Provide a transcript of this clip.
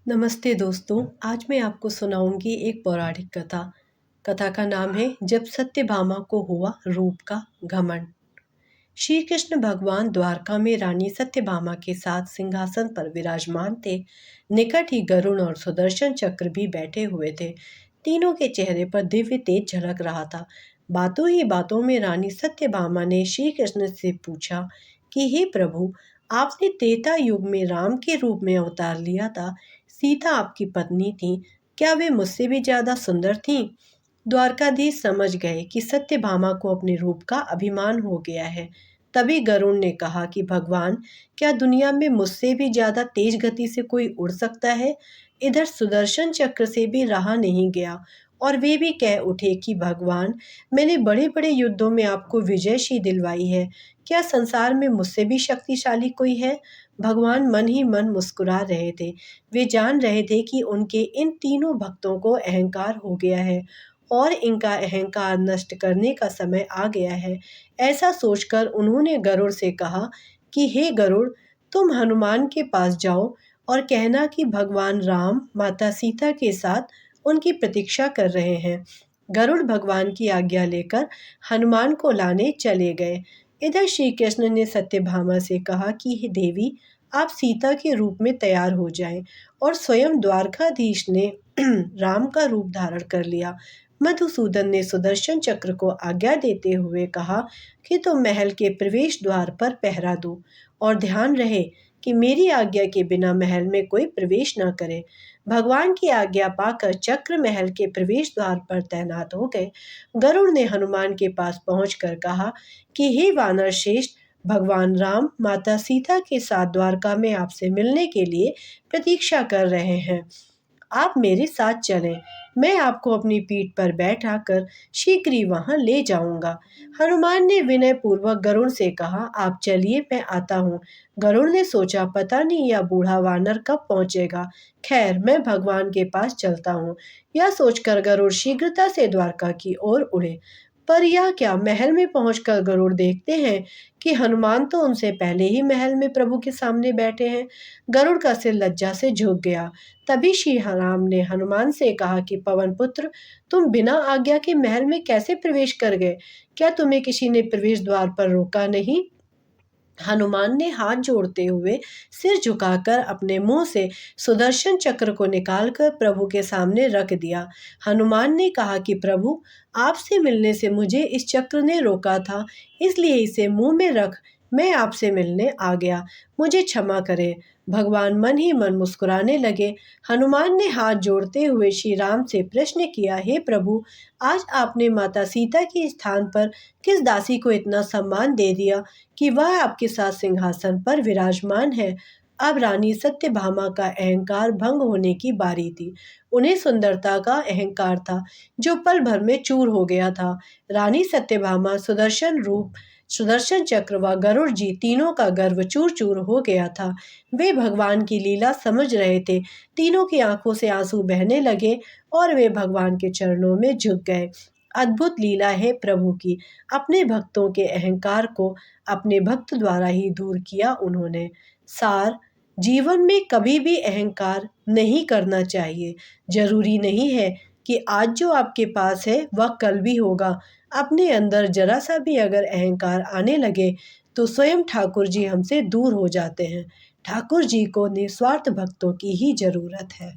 नमस्ते दोस्तों। आज मैं आपको सुनाऊंगी एक पौराणिक कथा। कथा का नाम है जब सत्यभामा को हुआ रूप का घमंड। श्री कृष्ण भगवान द्वारका में रानी सत्यभामा के साथ सिंहासन पर विराजमान थे। निकट ही गरुड़ और सुदर्शन चक्र भी बैठे हुए थे। तीनों के चेहरे पर दिव्य तेज झलक रहा था। बातों ही बातों में रानी सत्यभामा ने श्री कृष्ण से पूछा कि हे प्रभु, आपने त्रेता युग में राम के रूप में अवतार लिया था। सीता आपकी पत्नी थी, क्या वे मुझसे भी ज्यादा सुंदर थीं? द्वारकाधीश समझ गए कि सत्यभामा को अपने रूप का अभिमान हो गया है। तभी गरुड़ ने कहा कि भगवान, क्या दुनिया में मुझसे भी ज्यादा तेज गति से कोई उड़ सकता है? इधर सुदर्शन चक्र से भी रहा नहीं गया और वे भी कह उठे कि भगवान, मैंने बड़े बड़े युद्धों में आपको विजयशी दिलवाई है। क्या संसार में मुझसे भी शक्तिशाली कोई है? भगवान मन ही मन मुस्कुरा रहे थे। वे जान रहे थे कि उनके इन तीनों भक्तों को अहंकार हो गया है और इनका अहंकार नष्ट करने का समय आ गया है। ऐसा सोचकर उन्होंने गरुड़ से कहा कि हे गरुड़, तुम हनुमान के पास जाओ और कहना कि भगवान राम माता सीता के साथ उनकी प्रतीक्षा कर रहे हैं। गरुड़ भगवान की आज्ञा लेकर हनुमान को लाने चले गए। इधर श्री कृष्ण ने सत्यभामा से कहा कि हे देवी, आप सीता के रूप में तैयार हो जाएं। और स्वयं द्वारकाधीश ने राम का रूप धारण कर लिया। मधुसूदन ने सुदर्शन चक्र को आज्ञा देते हुए कहा कि तुम महल के प्रवेश द्वार पर पहरा दो और ध्यान रहे कि मेरी आज्ञा के बिना महल में कोई प्रवेश न करे। भगवान की आज्ञा पाकर चक्र महल के प्रवेश द्वार पर तैनात हो गए। गरुड़ ने हनुमान के पास पहुंचकर कहा कि हे वानर श्रेष्ठ, भगवान राम माता सीता के साथ द्वारका में आपसे मिलने के लिए प्रतीक्षा कर रहे हैं। आप मेरे साथ चलें, मैं आपको अपनी पीठ पर बैठा कर शीघ्र ही वहां ले जाऊंगा। हनुमान ने विनय पूर्वक गरुड़ से कहा, आप चलिए, मैं आता हूँ। गरुड़ ने सोचा, पता नहीं यह बूढ़ा वानर कब पहुंचेगा। खैर, मैं भगवान के पास चलता हूँ। यह सोचकर गरुड़ शीघ्रता से द्वारका की ओर उड़े। पर यह क्या, महल में पहुंचकर गरुड़ देखते हैं कि हनुमान तो उनसे पहले ही महल में प्रभु के सामने बैठे हैं। गरुड़ का सिर लज्जा से झुक गया। तभी श्री राम ने हनुमान से कहा कि पवन पुत्र, तुम बिना आज्ञा के महल में कैसे प्रवेश कर गए? क्या तुम्हें किसी ने प्रवेश द्वार पर रोका नहीं? हनुमान ने हाथ जोड़ते हुए सिर झुकाकर अपने मुंह से सुदर्शन चक्र को निकालकर प्रभु के सामने रख दिया। हनुमान ने कहा कि प्रभु, आपसे मिलने से मुझे इस चक्र ने रोका था, इसलिए इसे मुंह में रख मैं आपसे मिलने आ गया। मुझे क्षमा करें। भगवान मन ही मन मुस्कुराने लगे। हनुमान ने हाथ जोड़ते हुए श्री राम से प्रश्न किया, हे प्रभु, आज आपने माता सीता के स्थान पर किस दासी को इतना सम्मान दे दिया कि वह आपके साथ सिंहासन पर विराजमान है? अब रानी सत्यभामा का अहंकार भंग होने की बारी थी। उन्हें सुंदरता का अहंकार था जो पल भर में चूर हो गया था। रानी सत्यभामा, सुदर्शन चक्र व गरुड़ जी तीनों का गर्व चूर चूर हो गया था। वे भगवान की लीला समझ रहे थे। तीनों की आंखों से आंसू बहने लगे और वे भगवान के चरणों में झुक गए। अद्भुत लीला है प्रभु की। अपने भक्तों के अहंकार को अपने भक्त द्वारा ही दूर किया उन्होंने। सार, जीवन में कभी भी अहंकार नहीं करना चाहिए। जरूरी नहीं है कि आज जो आपके पास है वह कल भी होगा। अपने अंदर जरा सा भी अगर अहंकार आने लगे तो स्वयं ठाकुर जी हमसे दूर हो जाते हैं। ठाकुर जी को निस्वार्थ भक्तों की ही जरूरत है।